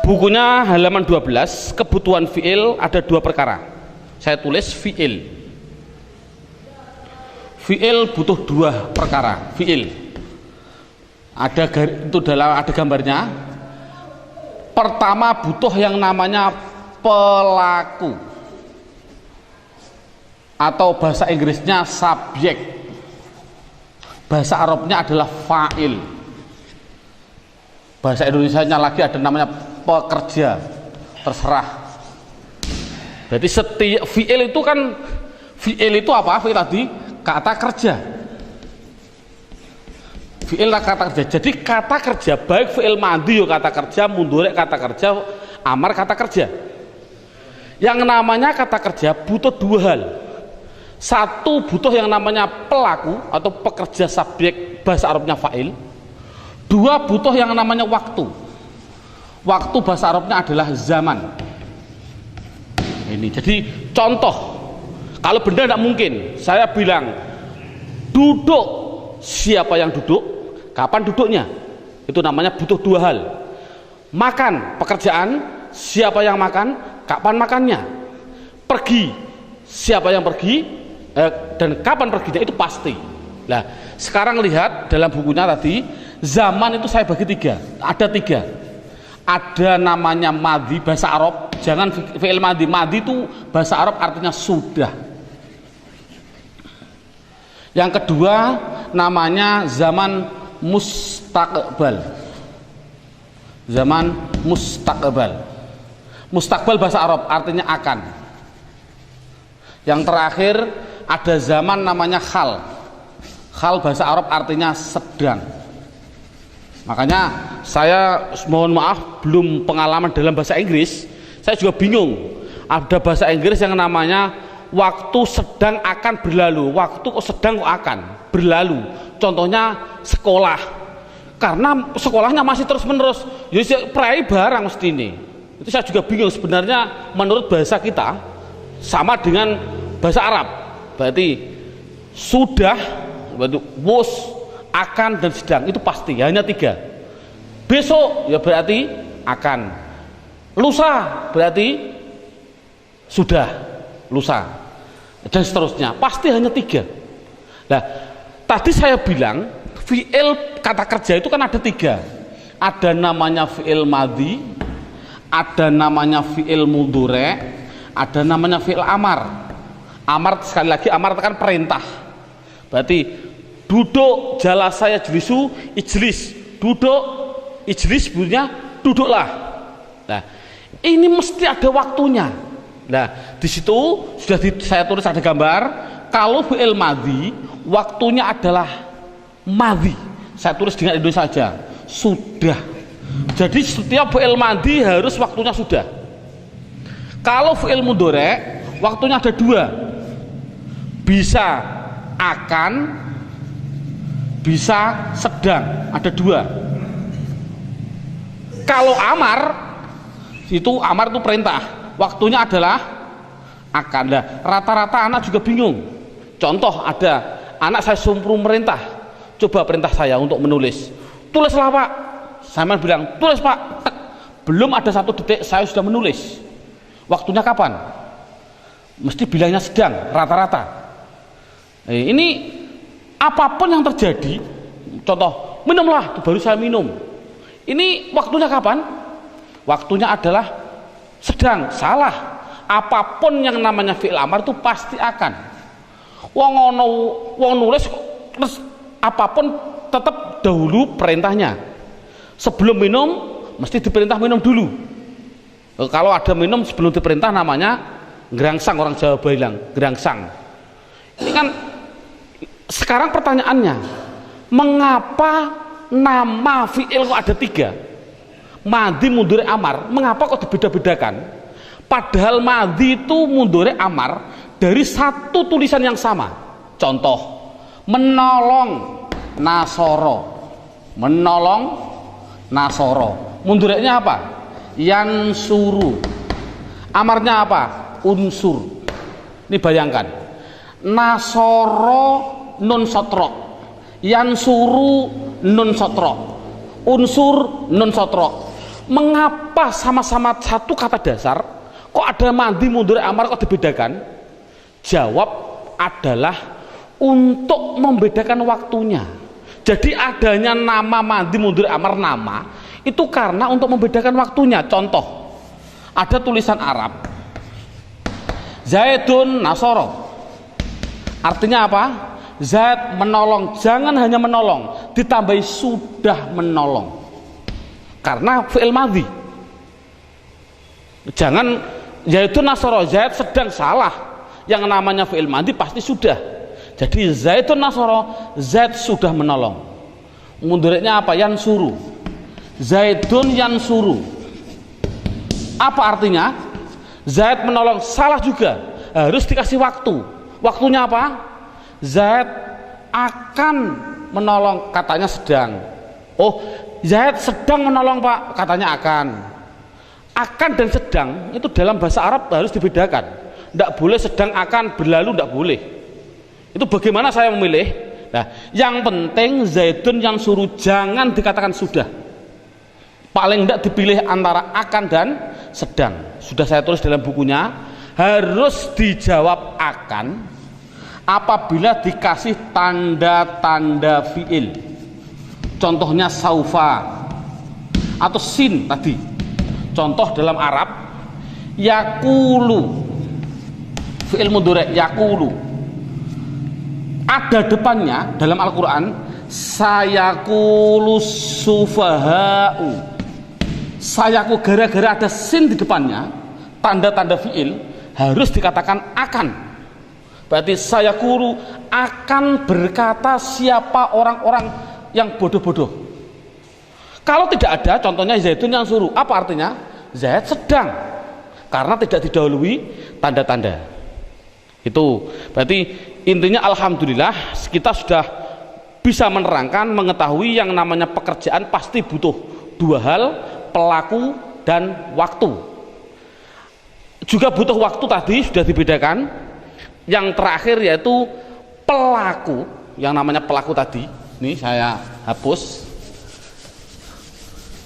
bukunya halaman 12, kebutuhan fi'il ada 2 perkara. Saya tulis fi'il. Fi'il butuh 2 perkara. Fi'il. Itu ada gambarnya. Pertama butuh yang namanya pelaku. Atau bahasa Inggrisnya subjek. Bahasa Arabnya adalah fa'il. Bahasa Indonesianya lagi ada namanya pekerja, terserah. Jadi setiap fi'il itu kan, fi'il itu apa? Fi'il tadi kata kerja. Fi'il kata kerja. Jadi kata kerja baik fi'il madhi kata kerja, mudhari kata kerja, amar kata kerja. Yang namanya kata kerja butuh 2 hal. Satu, butuh yang namanya pelaku atau pekerja subjek, bahasa Arabnya fa'il. 2, butuh yang namanya waktu. Waktu bahasa Arabnya adalah zaman. Ini jadi contoh. Kalau benda tidak mungkin, saya bilang duduk, siapa yang duduk, kapan duduknya, itu namanya butuh 2 hal. Makan, pekerjaan, siapa yang makan, kapan makannya. Pergi, siapa yang pergi, dan kapan perginya, itu pasti. Nah, sekarang lihat dalam bukunya tadi, zaman itu saya bagi 3. Ada 3. Ada namanya madhi, bahasa Arab. Jangan fi'il madhi. Madhi itu bahasa Arab artinya sudah. Yang kedua namanya zaman mustaqbal. Zaman mustaqbal. Mustaqbal bahasa Arab artinya akan. Yang terakhir ada zaman namanya hal. Hal bahasa Arab artinya sedang. Makanya saya mohon maaf belum pengalaman dalam bahasa Inggris. Saya juga bingung. Ada bahasa Inggris yang namanya waktu sedang akan berlalu. Waktu kok sedang kok akan berlalu. Contohnya sekolah. Karena sekolahnya masih terus menerus. Ya prai barang mesti ini. Itu saya juga bingung sebenarnya menurut bahasa kita sama dengan bahasa Arab. Berarti sudah, berarti was, akan dan sedang, itu pasti hanya 3. Besok ya berarti akan, lusa berarti sudah, lusa, dan seterusnya, pasti hanya 3. Nah, tadi saya bilang fi'il kata kerja itu kan ada 3. Ada namanya fi'il madhi, ada namanya fi'il mudhari, ada namanya fi'il amar. Amar, sekali lagi amar itu kan perintah. Berarti duduk, jalasa yajlisu, ijlis, duduk, ijlis bunyinya duduklah. Nah, ini mesti ada waktunya. Nah, di situ sudah saya tulis ada gambar. Kalau fi'il madhi, waktunya adalah madhi. Saya tulis dengan Indonesia saja, sudah. Jadi setiap fi'il madhi harus waktunya sudah. Kalau fi'il mudhari, waktunya ada 2. Bisa akan, bisa sedang, ada 2. Kalau amar itu perintah, waktunya adalah akan. Nah, rata-rata anak juga bingung. Contoh, ada anak saya suruh merintah, coba perintah saya untuk menulis, tulislah Pak. Saya bilang tulis Pak. Belum ada 1 detik saya sudah menulis. Waktunya kapan? Mesti bilangnya sedang, rata-rata. Ini apapun yang terjadi, contoh minumlah, baru saya minum, ini waktunya kapan? Waktunya adalah sedang. Salah. Apapun yang namanya fi'il amar itu pasti akan. Wong nulis terus apapun tetap dahulu perintahnya. Sebelum minum mesti diperintah minum dulu. Kalau ada minum sebelum diperintah namanya gerangsang, orang Jawa bilang gerangsang. Ini kan sekarang pertanyaannya, mengapa nama fi'il kok ada 3? Madhi, mudhari, amar. Mengapa kok dibeda-bedakan? Padahal madhi itu mudhari, amar dari 1 tulisan yang sama. Contoh, menolong, nasoro. Menolong, nasoro. Mudhari'nya apa? Yansuru. Amarnya apa? Unsur. Ini bayangkan, nasoro nun sotrok, yansuru nun sotrok, unsur nun sotrok. Mengapa sama-sama satu kata dasar kok ada madi mudhari amar kok dibedakan? Jawab adalah untuk membedakan waktunya. Jadi adanya nama madi mudhari amar nama itu karena untuk membedakan waktunya. Contoh, ada tulisan Arab Zaidun Nasoro, artinya apa? Zaid menolong. Jangan hanya menolong, ditambahi sudah menolong karena fi'il madhi. Jangan Zaidun Nasoro, Zaid sedang, salah. Yang namanya fi'il madhi pasti sudah. Jadi Zaidun Nasoro, Zaid sudah menolong. Mudhari'nya apa? Yansuru. Zaidun yansuru. Apa artinya? Zaid menolong, salah juga. Harus dikasih waktu. Waktunya apa? Zaid akan menolong, katanya sedang. Oh, Zaid sedang menolong Pak, katanya akan. Akan dan sedang itu dalam bahasa Arab harus dibedakan. Tidak boleh sedang akan berlalu, tidak boleh. Itu bagaimana saya memilih? Nah, yang penting Zaidun yang suruh, jangan dikatakan sudah. Paling tidak dipilih antara akan dan sedang. Sudah saya tulis dalam bukunya, harus dijawab akan apabila dikasih tanda-tanda fi'il. Contohnya saufa atau sin tadi. Contoh dalam Arab, yakulu, fi'il mudhari' yakulu, ada depannya dalam Al-Quran sayakulu sufaha'u. Sayaku, gara-gara ada sin di depannya, tanda-tanda fi'il, harus dikatakan akan. Berarti sayakulu, akan berkata siapa orang-orang yang bodoh-bodoh. Kalau tidak ada, contohnya Zaidun yang suruh, apa artinya? Zaid sedang, karena tidak didahului tanda-tanda. Itu berarti intinya alhamdulillah kita sudah bisa menerangkan, mengetahui yang namanya pekerjaan pasti butuh dua hal, pelaku dan waktu. Juga butuh waktu tadi sudah dibedakan. Yang terakhir yaitu pelaku, yang namanya pelaku tadi, ini saya hapus.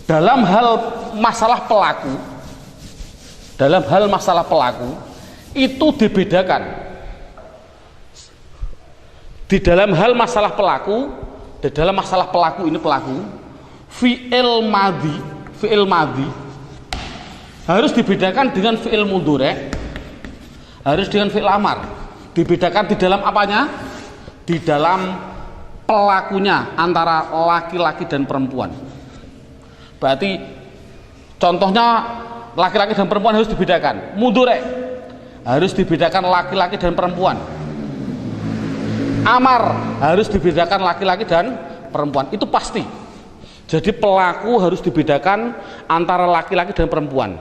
Dalam hal masalah pelaku, itu dibedakan. Di dalam hal masalah pelaku, ini pelaku, fi'il madhi harus dibedakan dengan fi'il mudhari', harus dengan fi'il amar. Dibedakan di dalam apanya? Di dalam pelakunya antara laki-laki dan perempuan. Berarti contohnya laki-laki dan perempuan harus dibedakan. Mudhari' harus dibedakan laki-laki dan perempuan. Amar harus dibedakan laki-laki dan perempuan. Itu pasti. Jadi pelaku harus dibedakan antara laki-laki dan perempuan.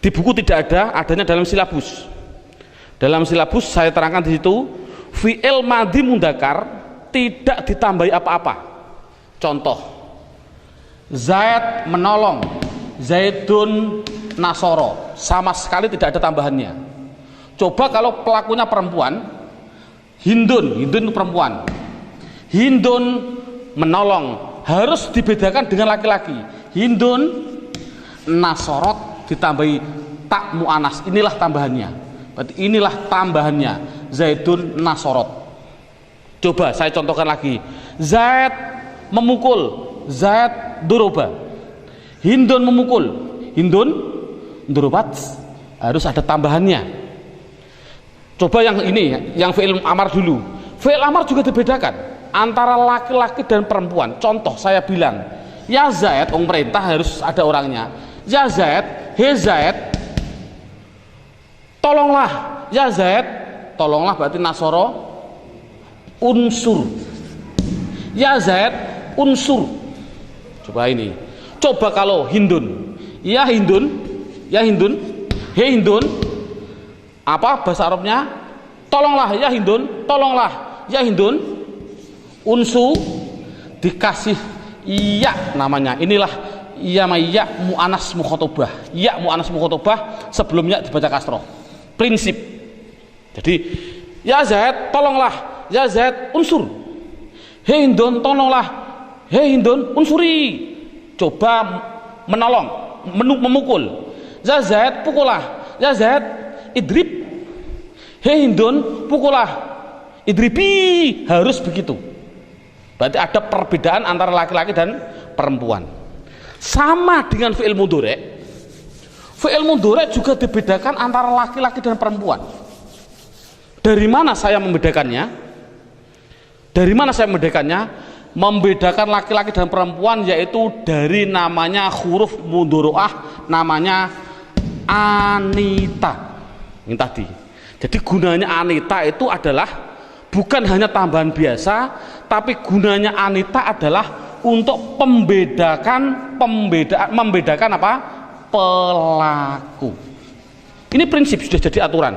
Di buku tidak ada, adanya dalam silabus. Dalam silabus saya terangkan di situ, fi'il madhi mudzakkar tidak ditambahi apa-apa. Contoh, Zaid menolong, Zaidun nasoro, sama sekali tidak ada tambahannya. Coba kalau pelakunya perempuan, Hindun perempuan, Hindun menolong, harus dibedakan dengan laki-laki. Hindun nasorot ditambahi tak mu'anas, inilah tambahannya. Berarti inilah tambahannya, Zaidun nasorot. Coba saya contohkan lagi, Zaid memukul, Zaid doroba. Hindun memukul, Hindun dorobat, harus ada tambahannya. Coba yang ini, yang fi'il amar dulu. Fi'il amar juga dibedakan antara laki-laki dan perempuan. Contoh saya bilang, ya Zaid, perintah harus ada orangnya. Ya Zaid, he Zaid, tolonglah. Ya Zaid, tolonglah berarti nasoro unsur. Ya Zaid, unsur. Coba ini. Coba kalau Hindun, ya Hindun, ya Hindun, he Hindun, apa bahasa Arabnya? Tolonglah ya Hindun, tolonglah ya Hindun, unsu, dikasih iya namanya. Inilah iya mu'anas mukhotobah. Ya mu'anas mukhotobah sebelumnya dibaca kasroh. Prinsip. Jadi ya Zaid tolonglah, ya Zaid unsur. Hei Hindun tolonglah, hei Hindun unsuri. Coba menolong, memukul. Ya Zaid, pukullah. Ya Zaid, idrib. Hei Hindun, pukullah. Idribi, harus begitu. Berarti ada perbedaan antara laki-laki dan perempuan. Sama dengan fi'il mudhari'. Fi'il mudhari' juga dibedakan antara laki-laki dan perempuan. Dari mana saya membedakannya? Dari mana saya membedakannya? Membedakan laki-laki dan perempuan yaitu dari namanya huruf mudhari'ah, namanya anita. Ini tadi. Jadi gunanya anita itu adalah bukan hanya tambahan biasa, tapi gunanya anita adalah untuk membedakan apa? Pelaku. Ini prinsip sudah jadi aturan.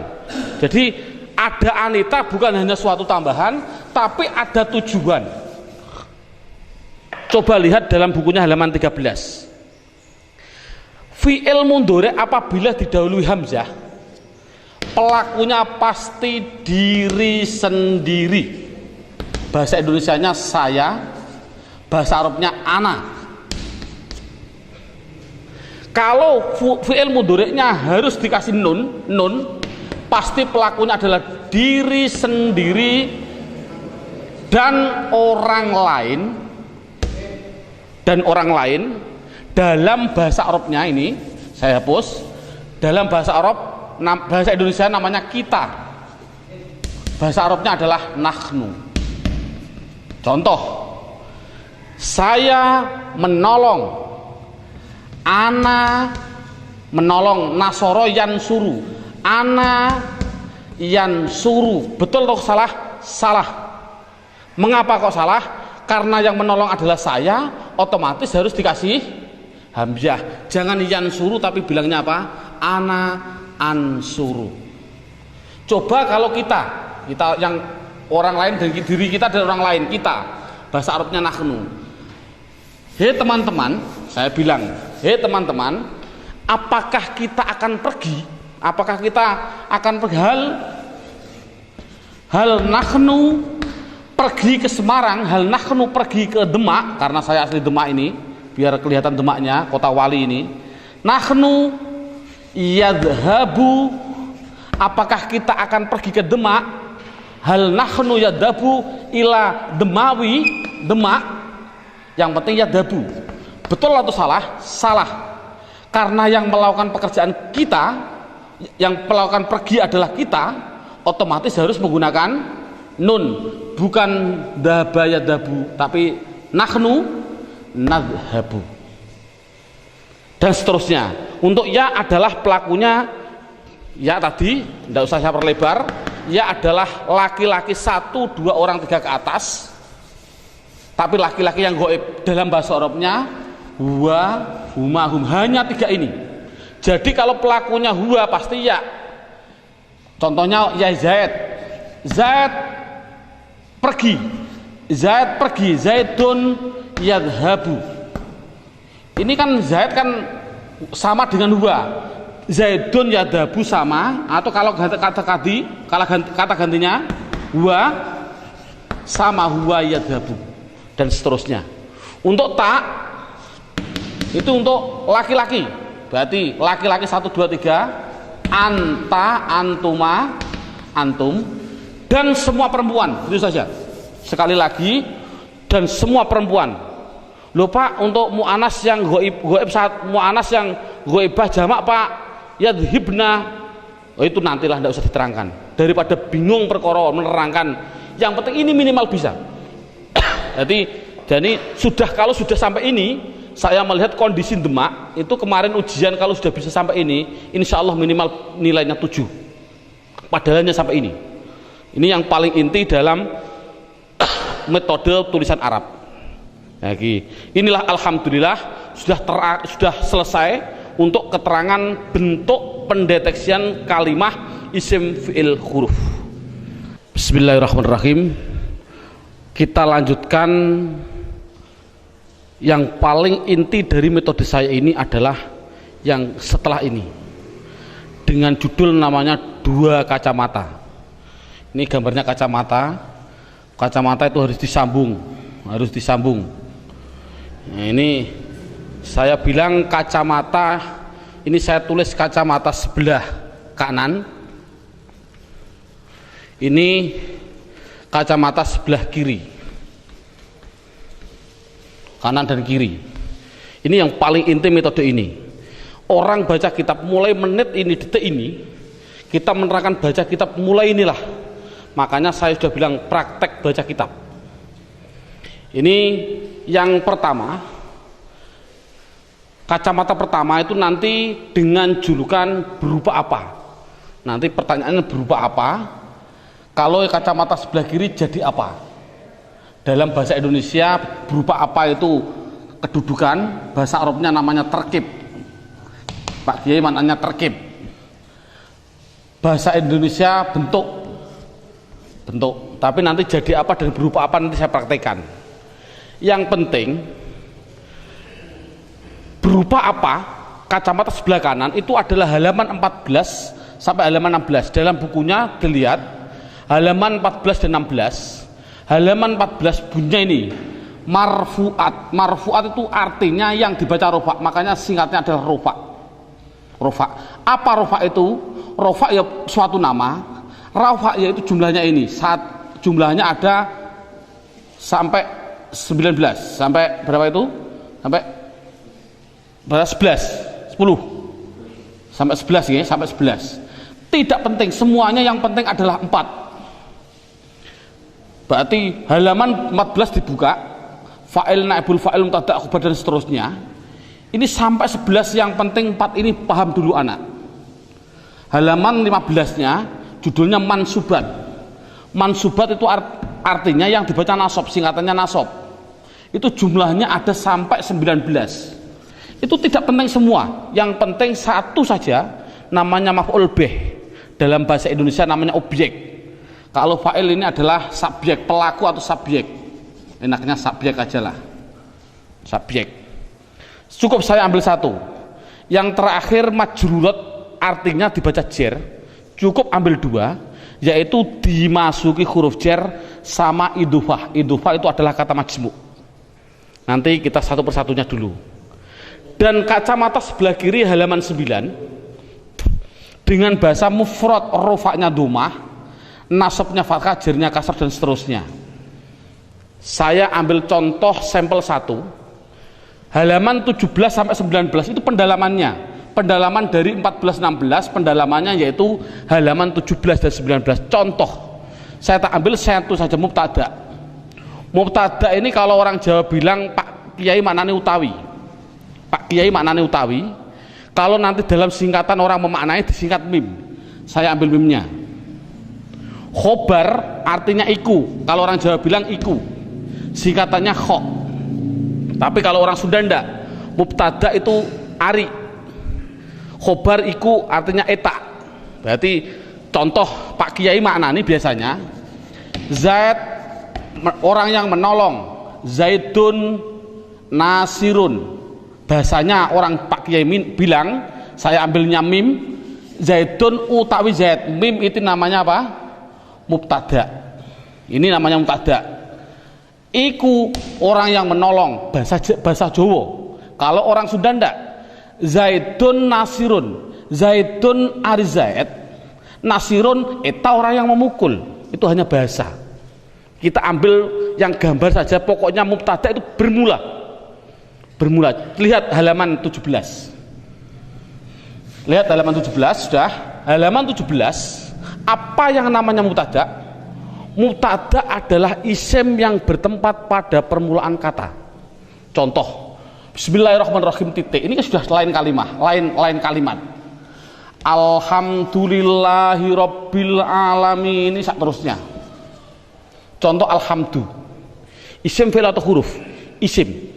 Jadi ada anita bukan hanya suatu tambahan, tapi ada tujuan. Coba lihat dalam bukunya halaman 13. Fi'il mudhari' apabila didahului hamzah, pelakunya pasti diri sendiri. Bahasa Indonesianya saya, bahasa Arabnya ana. Kalau fi'il mudhari'nya harus dikasih nun, pasti pelakunya adalah diri sendiri dan orang lain. Dalam bahasa Arabnya ini saya hapus. Dalam bahasa Arab, bahasa Indonesia namanya kita. Bahasa Arabnya adalah nahnu. Contoh, saya menolong, ana menolong, nasoro yansuru, ana yansuru. Betul atau salah? Salah. Mengapa kok salah? Karena yang menolong adalah saya, otomatis harus dikasih hamzah. Jangan yansuru tapi bilangnya apa? Ana ansuru. Coba kalau kita yang orang lain dan diri kita dan orang lain, kita, bahasa Arabnya nahnu. Hei teman-teman, saya bilang, hei teman-teman, apakah kita akan pergi? Apakah kita akan pergi? Hal nahnu pergi ke Semarang, hal nahnu pergi ke Demak, karena saya asli Demak ini, biar kelihatan Demaknya, kota wali ini. Nahnu yadhabu, apakah kita akan pergi ke Demak? Hal nahnu yadhabu ila Demawi, Demak. Yang penting yadhabu. Betul atau salah? Salah. Karena yang melakukan pekerjaan kita, yang melakukan pergi adalah kita, otomatis harus menggunakan nun, bukan dhaba yadhabu, tapi nahnu nadhabu, dan seterusnya. Untuk ya adalah pelakunya, ya tadi tidak usah saya perlebar, ya adalah laki-laki 1, 2 orang 3 ke atas, tapi laki-laki yang gaib dalam bahasa Arabnya huwa, huma, hum, hanya 3 ini. Jadi kalau pelakunya huwa pasti ya. Contohnya ya Zaid pergi, Zaidun yadhabu. Ini kan Zaid kan sama dengan huwa, Zaidun yadhabu sama, atau kalau kata gantinya huwa sama huwa yadhabu, dan seterusnya. Untuk tak itu untuk laki-laki, berarti laki-laki 1, 2, 3, anta, antuma, antum, dan semua perempuan. Itu saja. Sekali lagi, dan semua perempuan. Loh Pak, untuk mu'anas yang goib saat mu'anas yang goibah jamak Pak, yadhibna, itu nantilah, tidak usah diterangkan. Daripada bingung perkara menerangkan, yang penting ini minimal bisa. jadi kalau sudah sampai ini, saya melihat kondisi Demak itu kemarin ujian, kalau sudah bisa sampai ini, insya Allah minimal nilainya 7. Padahalnya sampai ini. Ini yang paling inti dalam metode tulisan Arab. Lagi, inilah alhamdulillah sudah selesai untuk keterangan bentuk pendeteksian kalimah isim fi'il huruf. Bismillahirrahmanirrahim. Kita lanjutkan. Yang paling inti dari metode saya ini adalah yang setelah ini, dengan judul namanya 2 kacamata. Ini gambarnya kacamata. Kacamata itu harus disambung. Nah, ini Saya bilang kacamata, ini saya tulis kacamata sebelah kanan, ini kacamata sebelah kiri, kanan dan kiri. Ini yang paling inti metode ini. Orang baca kitab mulai menit ini, detik ini, kita menerangkan baca kitab mulai inilah. Makanya saya sudah bilang praktek baca kitab. Ini yang pertama. Kacamata pertama itu nanti dengan julukan berupa apa? Nanti pertanyaannya berupa apa? Kalau kacamata sebelah kiri jadi apa? Dalam bahasa Indonesia berupa apa itu kedudukan, bahasa Arabnya namanya terkib. Pak Kiai maknanya terkib. Bahasa Indonesia bentuk. Tapi nanti jadi apa dan berupa apa nanti saya praktekkan. Yang penting berupa apa kacamata sebelah kanan itu adalah halaman 14 sampai halaman 16. Dalam bukunya dilihat halaman 14 dan 16. Halaman 14 bunyinya ini marfuat. Marfuat itu artinya yang dibaca rofa, makanya singkatnya adalah rofa. Rofa. Apa rofa itu? Rofa ya suatu nama. Rofa yaitu jumlahnya ini. Jumlahnya ada sampai 19. Sampai berapa itu? Sampai 11 sampai 11 ya, sampai 11. Tidak penting, semuanya yang penting adalah 4. Berarti halaman 14 dibuka, fa'il, naibul fa'il, mubtada', khabar dan seterusnya. Ini sampai 11 yang penting 4 ini paham dulu anak. Halaman 15-nya judulnya mansubat. Mansubat itu artinya yang dibaca nasab, singkatannya nasab. Itu jumlahnya ada sampai 19. Itu tidak penting semua, yang penting satu saja, namanya maf'ul bih. Dalam bahasa Indonesia namanya objek. Kalau fa'il ini adalah subjek, pelaku atau subjek. Enaknya subjek aja lah, subjek. Cukup saya ambil satu. Yang terakhir majrurat, artinya dibaca jer. Cukup ambil 2, yaitu dimasuki huruf jer sama idufah. Idufah itu adalah kata majmu'. Nanti kita satu persatunya dulu. Dan kacamata sebelah kiri halaman 9 dengan bahasa mufrad, rofaknya domah, nasabnya fathah, jernya kasar dan seterusnya. Saya ambil contoh sampel 1 halaman 17 sampai 19 itu pendalamannya. Pendalaman dari 14-16 pendalamannya yaitu halaman 17 dan 19. Contoh saya tak ambil satu saja, mubtada. Mubtada ini kalau orang Jawa bilang Pak Kiai maknanya utawi. Pak Kiai maknanya utawi. Kalau nanti dalam singkatan orang memaknai disingkat mim, saya ambil mimnya. Khobar artinya iku. Kalau orang Jawa bilang iku, singkatannya kho. Tapi kalau orang Sunda ndak. Mubtada itu ari. Khobar iku artinya eta. Berarti contoh Pak Kiai maknani biasanya Zaid orang yang menolong, Zaidun nasirun. Bahasanya orang Pak Kiai bilang, saya ambilnya mim, Zaidun utawi Zaid. Mim itu namanya apa? Mubtada. Ini namanya mubtada. Iku orang yang menolong, bahasa Jawa. Kalau orang Sunda ndak. Zaidun nasirun. Zaidun ari Zaid. Nasirun eta orang yang memukul. Itu hanya bahasa. Kita ambil yang gambar saja, pokoknya mubtada itu bermula. Lihat halaman 17. Lihat halaman 17 sudah. Halaman 17, apa yang namanya mubtada? Mubtada adalah isim yang bertempat pada permulaan kata. Contoh, Bismillahirrahmanirrahim titik. Ini kan sudah lain kalimat, lain kalimat. Alhamdulillahirabbil alamin, ini seterusnya. Contoh alhamdu. Isim fi'il atau huruf? Isim.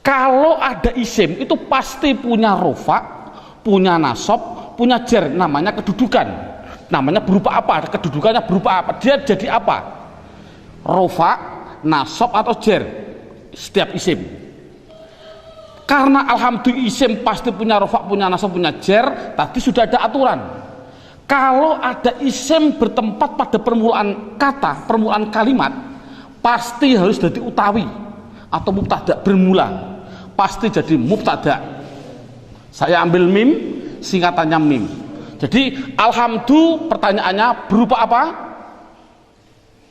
Kalau ada isim itu pasti punya rofa, punya nasab, punya jer, namanya kedudukan. Namanya berupa apa? Kedudukannya berupa apa? Dia jadi apa? Rofa, nasab atau jer. Setiap isim. Karena alhamdulillah isim pasti punya rofa, punya nasab, punya jer, tadi sudah ada aturan. Kalau ada isim bertempat pada permulaan kata, permulaan kalimat, pasti harus jadi utawi atau mubtada bermula. pasti jadi mubtada. Saya ambil mim, singkatannya mim. Jadi alhamdulillah pertanyaannya berupa apa?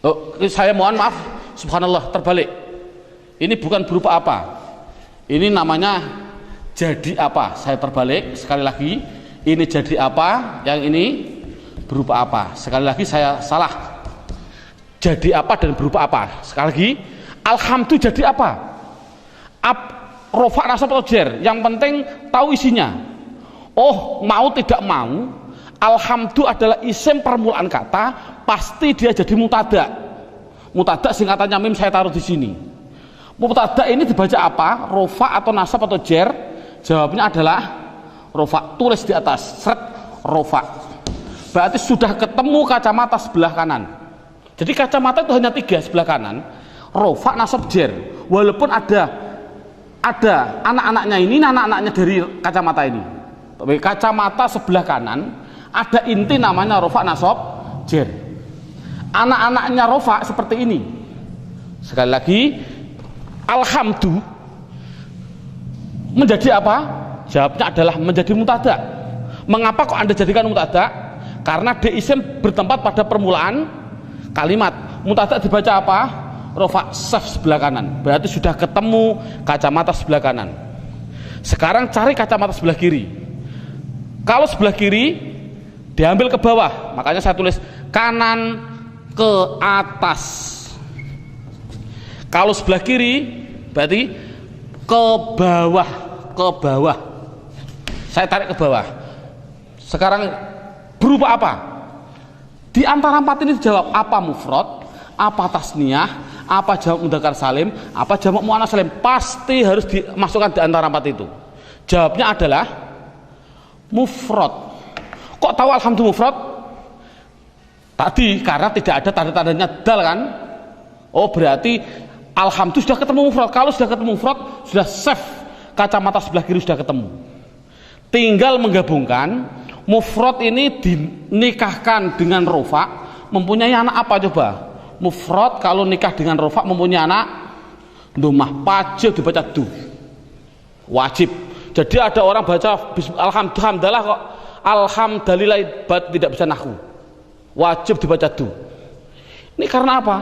Oh, saya mohon maaf, subhanallah, terbalik. Ini bukan berupa apa. Ini namanya jadi apa. Saya terbalik sekali lagi. Ini jadi apa, yang ini berupa apa. Sekali lagi saya salah. Jadi apa dan berupa apa. Sekali lagi, alhamdulillah jadi apa? Rofa nasab atau jer, yang penting tahu isinya. Oh, mau tidak mau, alhamdulillah adalah isim permulaan kata, pasti dia jadi mutada. Mutada singkatannya mim, saya taruh di sini. Mutada ini dibaca apa? Rofa atau nasab atau jer? Jawabnya adalah rofa. Tulis di atas, seret, rofa. Berarti sudah ketemu kacamata sebelah kanan. Jadi kacamata itu hanya 3 sebelah kanan. Rofa, nasab, jer. Walaupun ada anak-anaknya ini, anak-anaknya dari kacamata ini. Tapi kacamata sebelah kanan ada inti namanya rofa, nasab, jer. Anak-anaknya rofa seperti ini. Sekali lagi, alhamdulillah menjadi apa? Jawabnya adalah menjadi mutada. Mengapa kok Anda jadikan mutada? Karena dia isim bertempat pada permulaan kalimat. Mutada dibaca apa? Rofa, saf sebelah kanan. Berarti sudah ketemu kacamata sebelah kanan. Sekarang cari kacamata sebelah kiri. Kalau sebelah kiri diambil ke bawah, makanya saya tulis kanan ke atas. Kalau sebelah kiri berarti ke bawah, ke bawah. Saya tarik ke bawah. Sekarang berupa apa? Di antara 4 ini dijawab apa mufrad, apa tasniyah, apa jamak mudzakkar salim, apa jamak muannats salim. Pasti harus dimasukkan di antara 4 itu. Jawabnya adalah mufrad. Kok tahu alhamdulillah mufrad? Tadi karena tidak ada tanda-tandanya dal kan? Oh, berarti alhamdulillah sudah ketemu mufrad. Kalau sudah ketemu mufrad, sudah safe. Kacamata sebelah kiri sudah ketemu. Tinggal menggabungkan. Mufrad ini dinikahkan dengan rofa, mempunyai anak apa coba? Mufrad kalau nikah dengan rofa mempunyai anak domah, wajib dibaca du, wajib. Jadi ada orang baca alhamdulillah kok alhamdulillah tidak bisa nahwu, wajib dibaca du. Ini karena apa?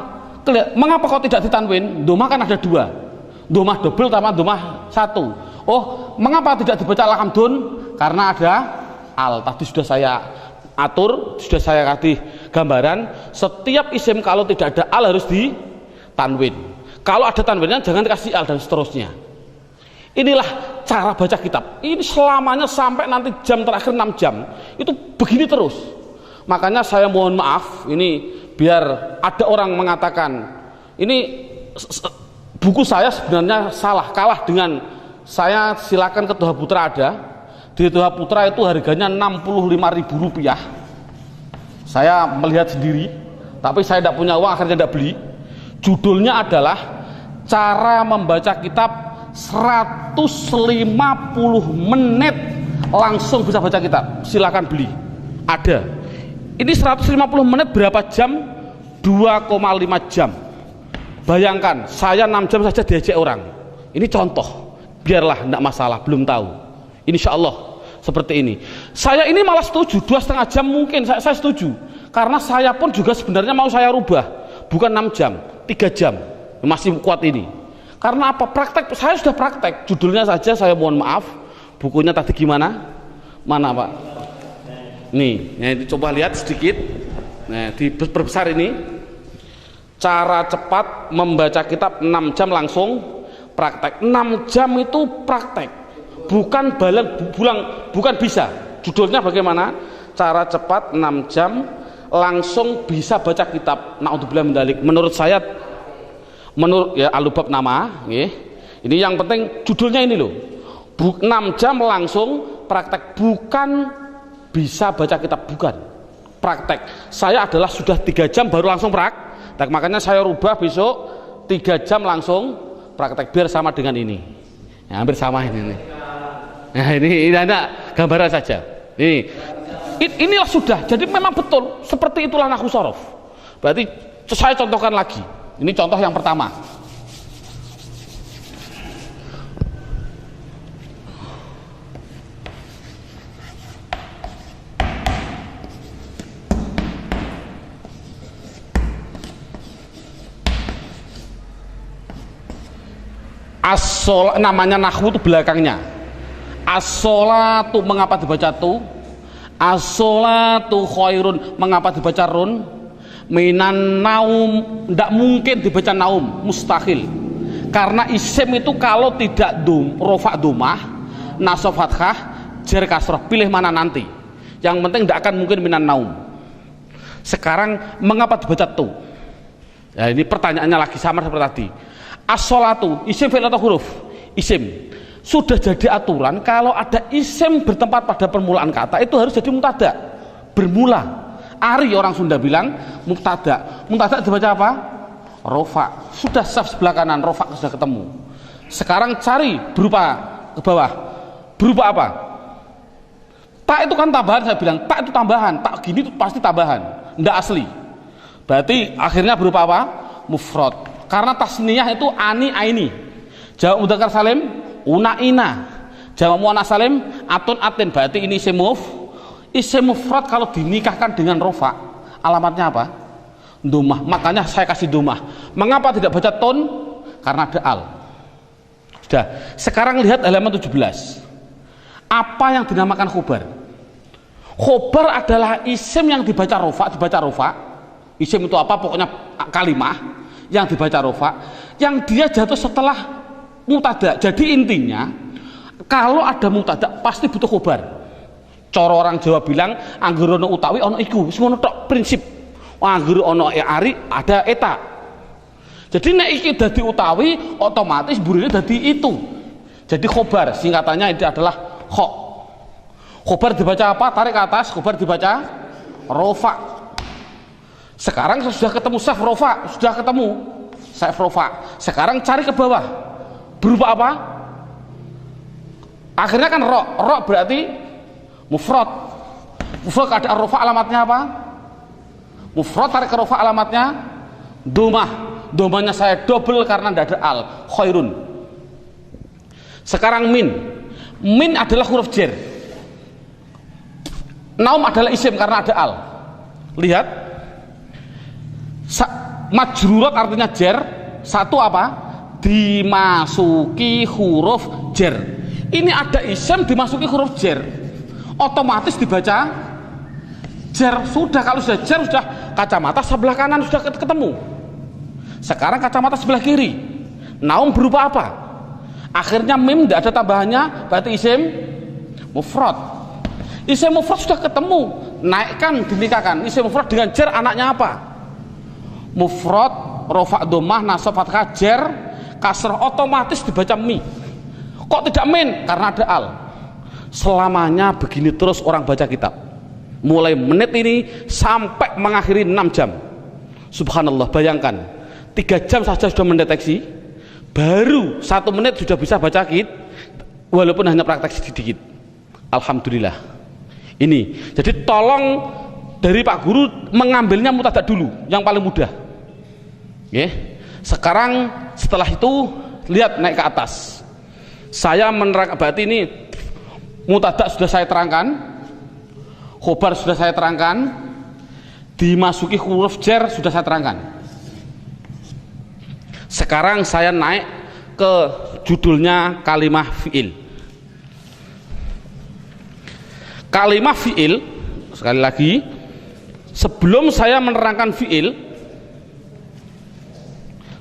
Mengapa kok tidak ditanwin? Domah kan ada 2, domah double sama domah 1. Oh, mengapa tidak dibaca alhamdulillah? Karena ada al. Tadi sudah saya atur, sudah saya kasih gambaran. Setiap isim kalau tidak ada al harus ditanwin. Kalau ada tanwinnya jangan dikasih al dan seterusnya. Inilah cara baca kitab. Ini selamanya sampai nanti jam terakhir 6 jam itu begini terus. Makanya saya mohon maaf, ini biar ada orang mengatakan ini buku saya sebenarnya salah, kalah dengan saya. Silakan ke Doha Putra ada. Di Doha Putra itu harganya Rp65.000. Saya melihat sendiri, tapi saya tidak punya uang, akhirnya tidak beli. Judulnya adalah cara membaca kitab 150 menit langsung bisa baca kitab. Silakan beli, ada. Ini 150 menit berapa jam? 2,5 jam. Bayangkan saya 6 jam saja diajak orang. Ini contoh, biarlah tidak masalah, belum tahu. Insya Allah seperti ini. Saya ini malah setuju 2,5 jam mungkin saya setuju, karena saya pun juga sebenarnya mau saya rubah, bukan 6 jam, 3 jam masih kuat ini. Karena apa? Praktek, saya sudah praktek. Judulnya saja saya mohon maaf. Bukunya tadi gimana? Mana Pak? Nih, ini coba lihat sedikit. Nah, diperbesar ini. Cara cepat membaca kitab 6 jam langsung praktek. 6 jam itu praktek. Bukan bukan bisa. Judulnya bagaimana? Cara cepat 6 jam langsung bisa baca kitab. Naudzubillah min dzalik. Menurut saya, menurut ya alubab nama, ini yang penting judulnya ini loh. 6 jam langsung praktek, bukan bisa baca kitab, bukan praktek. Saya adalah sudah 3 jam baru langsung praktek. Makanya saya rubah besok 3 jam langsung praktek biar sama dengan ini. Ya, hampir sama ini. Nah, ini hanya gambaran saja. Inilah sudah. Jadi memang betul seperti itulah nahwu shorof. Berarti saya contohkan lagi. Ini contoh yang pertama. namanya nahwu itu belakangnya. As-sholatu mengapa dibaca tu? As-sholatu khairun mengapa dibaca run? Minan naum tidak mungkin dibaca naum, mustahil. Karena isim itu kalau tidak rofa domah, nasab fathah, jar kasrah, pilih mana nanti. Yang penting tidak akan mungkin minan naum. Sekarang mengapa dibaca tu? Ya, ini pertanyaannya lagi sama seperti tadi. As-sholatu isim fi'il atau huruf? Isim. Sudah jadi aturan kalau ada isim bertempat pada permulaan kata itu harus jadi mubtada, bermula. Ari orang Sunda bilang mubtada. Mubtada dibaca apa? Rofa. Sudah saf sebelah kanan, rofa sudah ketemu. Sekarang cari berupa ke bawah. Berupa apa? Tak itu kan tambahan, saya bilang tak itu tambahan, tak gini itu pasti tambahan, ndak asli. Berarti akhirnya berupa apa? Mufrad. Karena tasniyah itu ani aini. Jamak mudzakkar salim una ina. Jamak muannats salim atun atin. Berarti ini isim mufrad kalau dinikahkan dengan rofa alamatnya apa? Domah. Makanya saya kasih domah. Mengapa tidak baca ton? Karena ada al. Sudah. Sekarang lihat halaman 17. Apa yang dinamakan khobar? Khobar adalah isim yang dibaca rofa. Isim itu apa? Pokoknya kalimah yang dibaca rofa, yang dia jatuh setelah mubtada. Jadi intinya kalau ada mubtada pasti butuh khobar. Coro orang Jawa bilang anggur ono utawi ono iku, semua tok prinsip. Anggur ono ari ada eta. Jadi nek iki dadi utawi otomatis burine dadi itu. Jadi khobar singkatannya itu adalah kho. Khobar dibaca apa? Tarik ke atas. Khobar dibaca rofa. Sekarang sudah ketemu saf rofa, sudah ketemu saf rofa. Sekarang cari ke bawah. Berupa apa? Akhirnya kan ro berarti mufrad. Mufrad keadaan rofa alamatnya apa? Mufrad tarik ke rofa alamatnya domah. Domahnya saya double karena tidak ada al, khairun. Sekarang min adalah huruf jar. Naum adalah isim karena ada al. Lihat, majrurat artinya jar. Satu apa? Dimasuki huruf jar. Ini ada isim dimasuki huruf jar, otomatis dibaca jar. Sudah, kalau sudah jar, sudah kacamata sebelah kanan sudah ketemu. Sekarang kacamata sebelah kiri. Naum berupa apa? Akhirnya mim tidak ada tambahannya, berarti isim mufrad. Isim mufrad sudah ketemu, naikkan, dinikahkan. Isim mufrad dengan jar anaknya apa? Mufrad, rofa domah, nasab fathah, jar, kasrah, otomatis dibaca mi. Kok tidak min? Karena ada al. Selamanya begini terus orang baca kitab. Mulai menit ini sampai mengakhiri 6 jam. Subhanallah, bayangkan 3 jam saja sudah mendeteksi, baru 1 menit sudah bisa baca kitab, walaupun hanya praktek sedikit. Alhamdulillah. Ini jadi tolong dari Pak Guru mengambilnya mubtada dulu, yang paling mudah. Sekarang setelah itu lihat naik ke atas. Saya menerangkan, berarti ini mubtada sudah saya terangkan, khobar sudah saya terangkan, dimasuki huruf jar sudah saya terangkan. Sekarang saya naik ke judulnya kalimah fi'il. Kalimah fi'il, sekali lagi, sebelum saya menerangkan fi'il,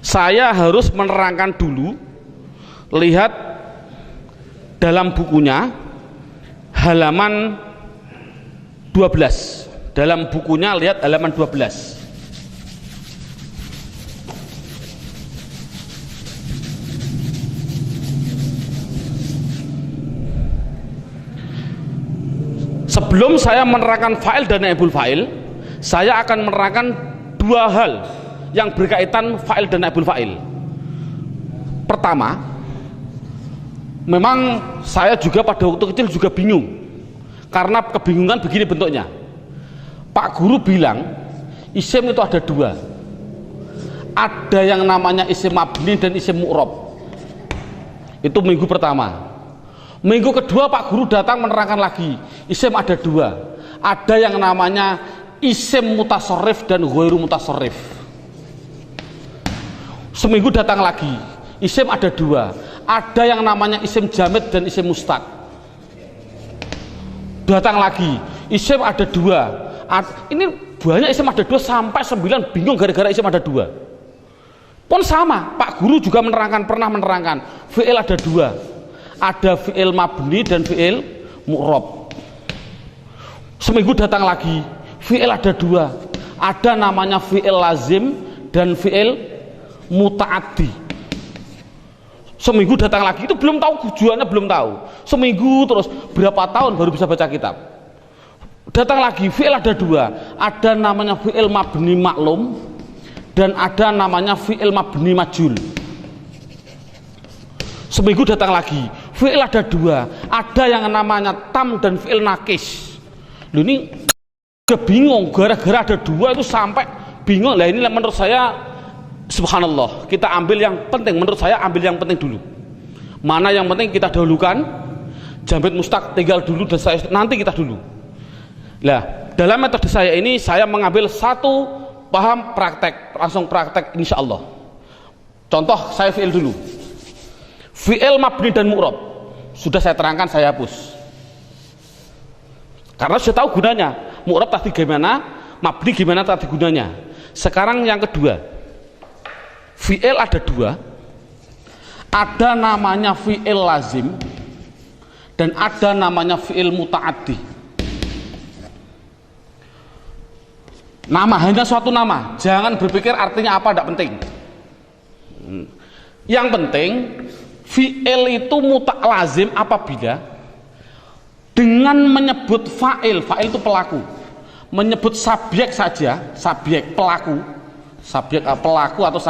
saya harus menerangkan dulu. Lihat dalam bukunya halaman 12. Dalam bukunya lihat halaman 12. Sebelum saya menerangkan fa'il dan naibul fa'il, saya akan menerangkan 2 hal yang berkaitan fa'il dan naibul fa'il. Pertama, memang saya juga pada waktu kecil juga bingung, karena kebingungan begini bentuknya. Pak Guru bilang isim itu ada 2, ada yang namanya isim mabni dan isim mu'rab. Itu minggu pertama. Minggu kedua Pak Guru datang menerangkan lagi, isim ada 2, ada yang namanya isim mutasarrif dan ghairu mutasarrif. Seminggu datang lagi, isim ada 2, ada yang namanya isim jamid dan isim mustaq. Datang lagi, isim ada dua. Ini banyak isim ada dua sampai 9, bingung gara-gara isim ada dua. Pun sama, Pak Guru juga pernah menerangkan fi'il ada dua, ada fi'il mabni dan fi'il mu'rab. Seminggu datang lagi, fi'il ada dua, ada namanya fi'il lazim dan fi'il muta'addi. Seminggu datang lagi, itu belum tahu tujuannya, belum tahu. Seminggu terus berapa tahun baru bisa baca kitab. Datang lagi, fi'il ada dua, ada namanya fi'il mabni maklum dan ada namanya fi'il mabni majul. Seminggu datang lagi, fi'il ada dua, ada yang namanya tam dan fi'il nakis. Loh, ini kebingung gara-gara ada dua itu sampai bingung. Lah ini menurut saya subhanallah, kita ambil yang penting. Menurut saya ambil yang penting dulu. Mana yang penting kita dahulukan, jamid mustaq tinggal dulu dan nanti kita dulu. Nah, dalam metode saya ini saya mengambil satu paham praktek, langsung praktek insya Allah. Contoh saya fi'il dulu. Fi'il mabni dan mu'rab sudah saya terangkan, saya hapus karena sudah tahu gunanya. Mu'rab tadi gimana, mabni gimana tadi gunanya. Sekarang yang kedua, fi'il ada dua, ada namanya fi'il lazim dan ada namanya fi'il muta'addi. Nama hanya suatu nama, jangan berpikir artinya apa, tidak penting. Yang penting fi'il itu lazim apabila dengan menyebut fa'il itu pelaku, menyebut subjek saja, subjek pelaku, subjek pelaku atau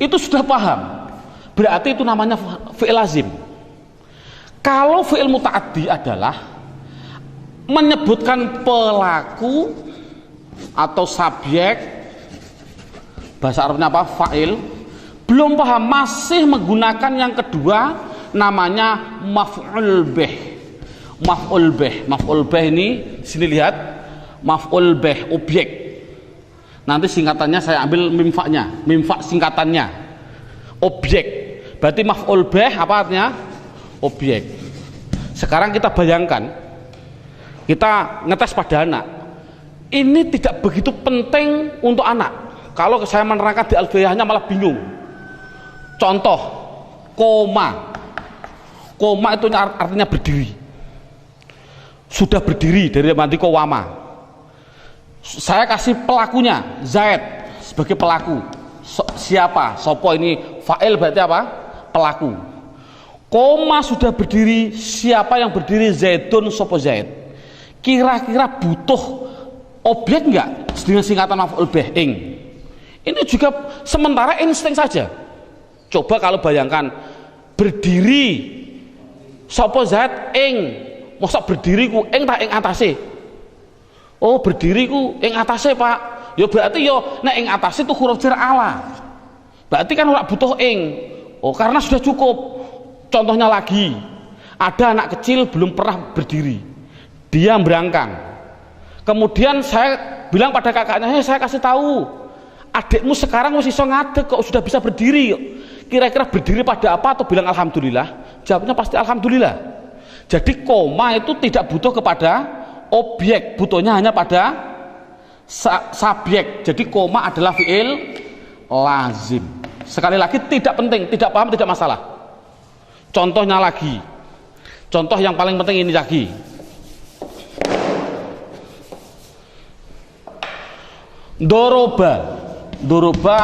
itu sudah paham, berarti itu namanya fi'il lazim. Kalau fi'il muta'addi adalah menyebutkan pelaku atau subjek, bahasa Arabnya apa, fa'il, belum paham, masih menggunakan yang kedua namanya maf'ul bih. Maf'ul bih ini sini lihat, maf'ul bih objek. Nanti singkatannya saya ambil mimfa singkatannya objek. Berarti maf'ul bih apa artinya? Objek. Sekarang kita bayangkan, kita ngetes pada anak. Ini tidak begitu penting untuk anak. Kalau saya menerangkan di alfiyahnya malah bingung. Contoh, koma itu artinya berdiri. Sudah berdiri dari mati kowama. Saya kasih pelakunya Zaid sebagai pelaku. Siapa? Sopo ini fa'il berarti apa? Pelaku. Koma sudah berdiri, siapa yang berdiri? Zaidun, sopo Zaid. Kira-kira butuh objek enggak dengan singkatan maf'ul bih ing? Ini juga sementara insting saja. Coba kalau bayangkan berdiri sopo Zaid ing, masa berdiri ku ing tak ing atase? Oh, berdiri ku ing atase, Pak. Ya berarti yo nek ing atase itu huruf jar ala. Berarti kan ora butuh ing. Oh, karena sudah cukup. Contohnya lagi, ada anak kecil belum pernah berdiri. Dia berangkang. Kemudian saya bilang pada kakaknya, saya kasih tahu, adikmu sekarang masih iso ngadeg kok, sudah bisa berdiri. Kira-kira berdiri pada apa? Atau bilang alhamdulillah? Jawabnya pasti alhamdulillah. Jadi koma itu tidak butuh kepada objek, butuhnya hanya pada subjek. Jadi koma adalah fi'il lazim. Sekali lagi tidak penting, tidak paham tidak masalah. Contohnya lagi, contoh yang paling penting ini lagi. Doroba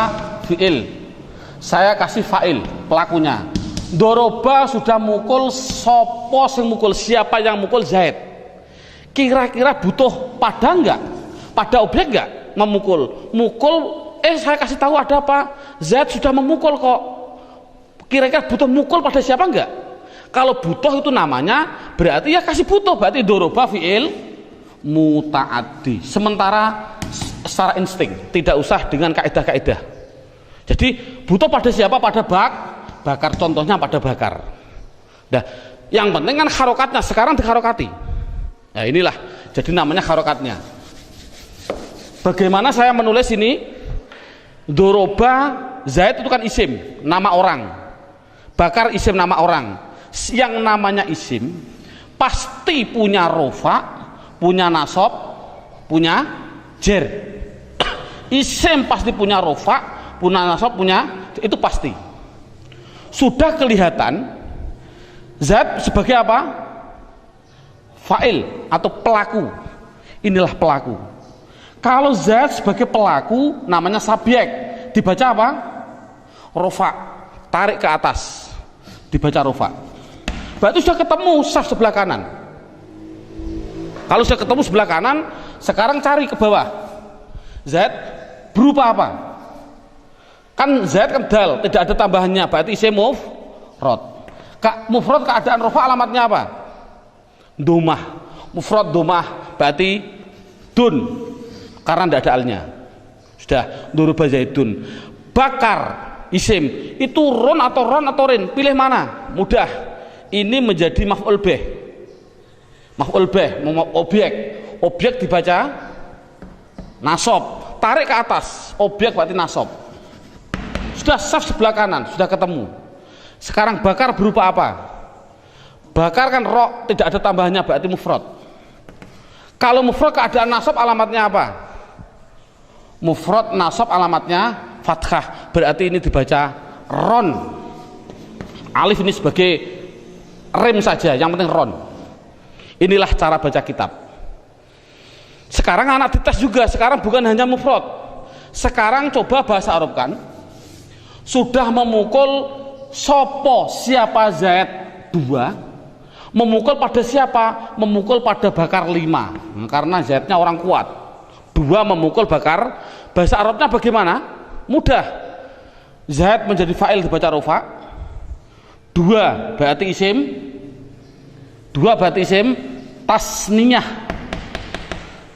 fi'il, saya kasih fa'il pelakunya. Doroba sudah mukul, sopo sing mukul, siapa yang mukul? Zaid. Kira-kira butuh pada enggak? Pada objek enggak? Memukul. Mukul, saya kasih tahu ada apa? Zaid sudah memukul kok. Kira-kira butuh mukul pada siapa enggak? Kalau butuh itu namanya berarti ya kasih butuh, berarti doroba fi'il muta'addi. Sementara secara insting, tidak usah dengan kaidah-kaidah. Jadi butuh pada siapa? Pada bakar, contohnya pada bakar. Nah, yang penting kan harokatnya, sekarang diharokati. Nah inilah, jadi namanya harokatnya. Bagaimana saya menulis ini? Doroba Zaid itu kan isim, nama orang. bakar isim nama orang. Yang namanya isim pasti punya rofa, punya nasab, punya jer. Isim pasti punya rofa, punya nasab, punya, itu pasti. Sudah kelihatan zat sebagai apa? Fa'il atau pelaku. Inilah pelaku. Kalau zat sebagai pelaku namanya subjek, dibaca apa? Rofa, tarik ke atas, dibaca rofa. Berarti sudah ketemu saf sebelah kanan. Kalau sudah ketemu sebelah kanan, sekarang cari ke bawah. Zat berupa apa? Kan zat kan dal, tidak ada tambahannya, berarti isim mufrad. Mufrad keadaan rofa alamatnya apa? Domah. Mufrad domah berarti dun, karena tidak ada alnya. Sudah, duruba zaidun. Bakar isim itu ron atau rin, pilih mana? Mudah. Ini menjadi maf'ul bih. Maf'ul bih, objek dibaca nasab, tarik ke atas, objek berarti nasab. Sudah saf sebelah kanan, sudah ketemu. Sekarang bakar berupa apa? Bakar kan ro, tidak ada tambahannya, berarti mufrad. Kalau mufrad keadaan nasab alamatnya apa? Mufrad nasab alamatnya fathah, berarti ini dibaca ron. Alif ini sebagai rem saja, yang penting ron. Inilah cara baca kitab. Sekarang anak dites juga, sekarang bukan hanya mufrad. Sekarang coba bahasa Arab kan. Sudah memukul sopo, siapa zat 2, memukul pada siapa? Memukul pada bakar 5, karena zatnya orang kuat. 2 memukul bakar. Bahasa Arabnya bagaimana? Mudah. Zat menjadi fa'il dibaca rofa, 2 berarti isim, 2 berarti isim tasniyah.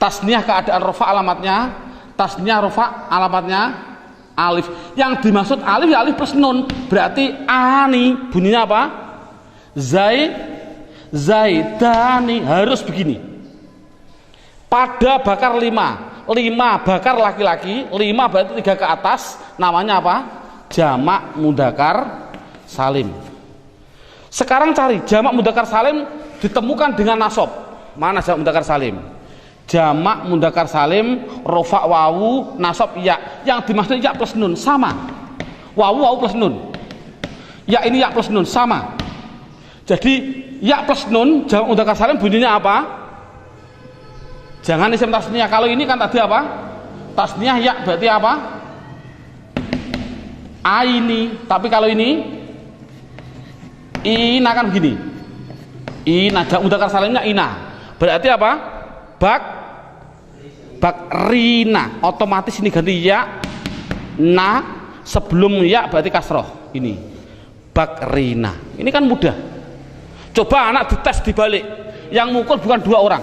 Tasniyah keadaan rofa alamatnya, tasniyah rofa alamatnya alif. Yang dimaksud alif ya alif plus nun, berarti ani bunyinya apa? Zaidani, harus begini. Pada bakar 5 bakar laki-laki, 5 berarti 3 ke atas, namanya apa? Jamak mudzakkar salim. Sekarang cari jamak mudzakkar salim ditemukan dengan nasab. Mana jamak mudzakkar salim? Jamak mudzakkar salim rofa wawu nasab ya. Yang dimaksud ya plus nun, sama. Wawu plus nun. Ya ini ya plus nun, sama. Jadi ya plus nun jamak mudzakkar salim bunyinya apa? Jangan isim tasniyah. Kalau ini kan tadi apa? Tasniyah ya berarti apa? Aini. Tapi kalau ini ina kan begini. Ina jamak mudzakkar salimnya ina. Berarti apa? Bakrina. Otomatis ini ganti ya na, sebelum ya berarti kasroh. Ini bakrina. Ini kan mudah. Coba anak dites dibalik, yang mukul bukan 2 orang,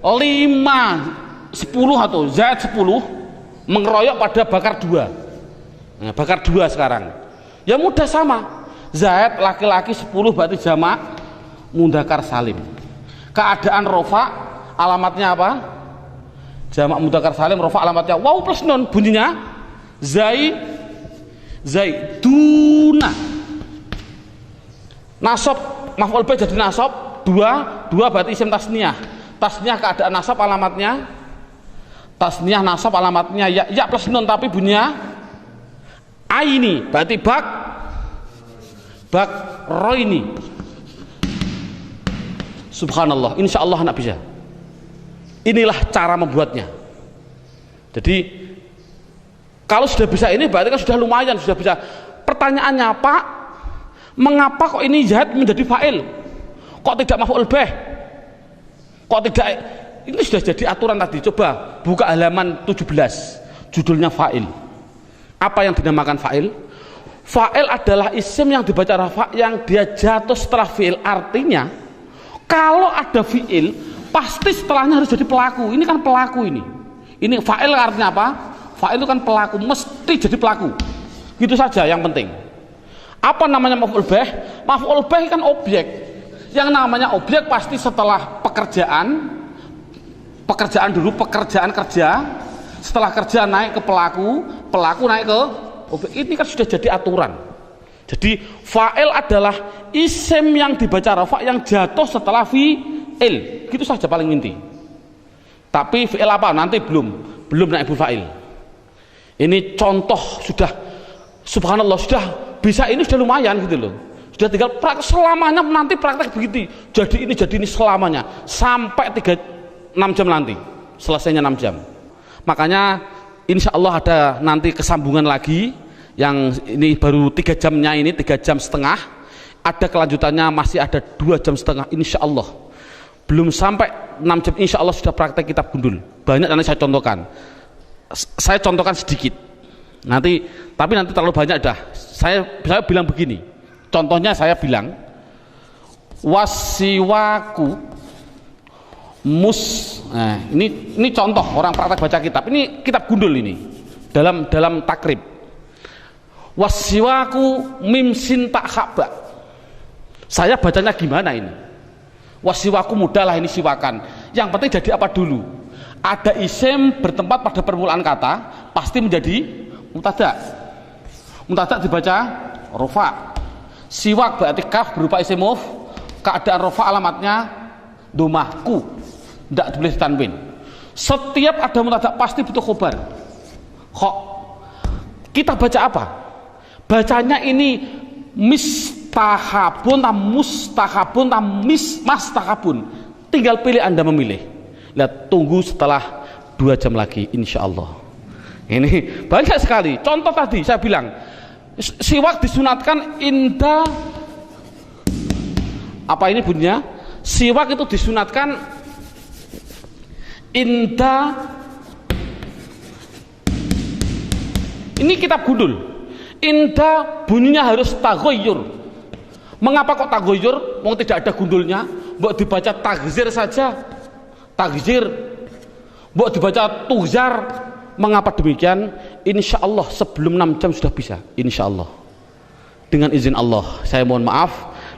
5, 10 atau zat 10 mengeroyok pada bakar 2. Nah, bakar 2 sekarang ya mudah, sama. Zat laki-laki 10 berarti jamak mudzakkar salim. Keadaan rofa alamatnya apa? Jamak mudzakkar salim rofa alamatnya wawu plus nun, bunyinya zaiduna. Nasab maf'ul bih jadi nasab 2 berarti isim tasniyah. Tasniyah keadaan nasab alamatnya, tasniyah nasab alamatnya ya plus nun, tapi bunyinya aini berarti bakroini. Subhanallah, insya Allah anak bisa. Inilah cara membuatnya. Jadi kalau sudah bisa ini berarti kan sudah lumayan, sudah bisa. Pertanyaannya Pak, mengapa kok ini zat menjadi fa'il? Kok tidak maf'ul bih? Kok tidak? Ini sudah jadi aturan tadi. Coba buka halaman 17, judulnya fa'il. Apa yang dinamakan fa'il? Fa'il adalah isim yang dibaca rafa, yang dia jatuh setelah fi'il. Artinya kalau ada fi'il pasti setelahnya harus jadi pelaku. Ini kan pelaku ini. Ini fa'il artinya apa? Fa'il itu kan pelaku, mesti jadi pelaku. Gitu saja yang penting. Apa namanya maf'ul bih? Maf'ul bih kan objek. Yang namanya objek pasti setelah pekerjaan dulu, pekerjaan kerja, setelah kerja naik ke pelaku naik ke objek. Ini kan sudah jadi aturan. Jadi Fa'il adalah isim yang dibaca rafa yang jatuh setelah fi'il. Gitu saja paling inti. Tapi fi'il apa? Nanti belum naibul fa'il. Ini contoh sudah, subhanallah, sudah bisa, ini sudah lumayan gitu loh. Sudah tinggal praktek selamanya, nanti praktek begitu. Jadi ini selamanya sampai 6 jam nanti. Selesainya 6 jam. Makanya insya Allah ada nanti kesambungan lagi. Yang ini baru 3 jamnya, ini 3 jam setengah, ada kelanjutannya masih ada 2 jam setengah insya Allah. Belum sampai 6 jam insya Allah sudah praktek kitab gundul. Banyak nanti saya contohkan sedikit nanti, tapi nanti terlalu banyak dah. Saya bilang begini, contohnya saya bilang wasiwaku nah, ini contoh orang praktek baca kitab, ini kitab gundul ini dalam takrib. Wasiwaku mimsin tak khaba. Saya bacanya gimana ini? Wasiwaku mudah lah ini siwakan. Yang penting jadi apa dulu? Ada isim bertempat pada permulaan kata, pasti menjadi mubtada. Mubtada dibaca rofa. Siwak berarti kaf berupa isim muf. Keadaan rofa alamatnya domahku. Tidak boleh tanwin. Setiap ada mubtada pasti butuh khobar. Kok kita baca apa? Bacanya ini mistahabun tam mustahabun tam mastahabun. Tinggal pilih, Anda memilih. Lihat, tunggu setelah 2 jam lagi insya Allah. Ini banyak sekali contoh. Tadi saya bilang siwak disunatkan inda, apa ini bunyinya? Siwak itu disunatkan inda, ini kitab gundul. Inda bunyinya harus taghayyur. Mengapa kok taghayyur? Mau tidak ada gundulnya, mbok dibaca tagzir saja. Tagzir, mbok dibaca tuzar. Mengapa demikian? Insya Allah sebelum 6 jam sudah bisa. Insya Allah. Dengan izin Allah. Saya mohon maaf.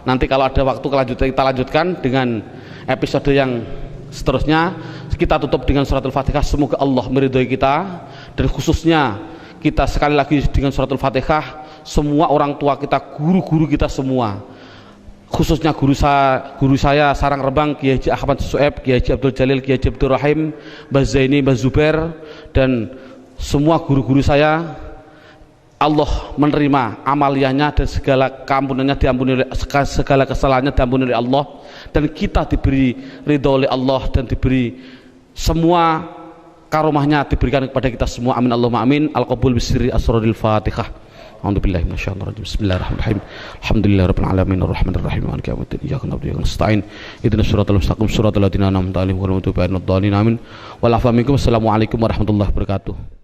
Nanti kalau ada waktu kita lanjutkan dengan episode yang seterusnya. Kita tutup dengan suratul Fatihah. Semoga Allah meridhoi kita, dan khususnya kita sekali lagi dengan suratul Fatihah, semua orang tua kita, guru-guru kita semua, khususnya guru saya Sarang Rembang, Kiai Haji Ahmad Su'eb, Kiai Haji Abdul Jalil, Kiai Haji Abdul Rahim, Mbah Zaini, Mbah Zubair, dan semua guru-guru saya, Allah menerima amaliyahnya dan segala keampunannya diampuni, segala kesalahannya diampuni oleh Allah, dan kita diberi ridha oleh Allah dan diberi semua karomahnya diberikan kepada kita semua. Amin Allahumma amin. Al-qabul bisirri asraril Fatihah. A'udzubillahi minasyaitonir rajim. Bismillahirrahmanirrahim. Alhamdulillahirabbil alamin arrahmanir rahim maliki yaumiddin. Iyyaka na'budu wa iyyaka nasta'in. Ihdinas siratal mustaqim siratal ladzina an'amta 'alaihim ghairil maghdubi 'alaihim waladdallin. Amin. Wal 'afwa minkum. Assalamualaikum warahmatullahi wabarakatuh.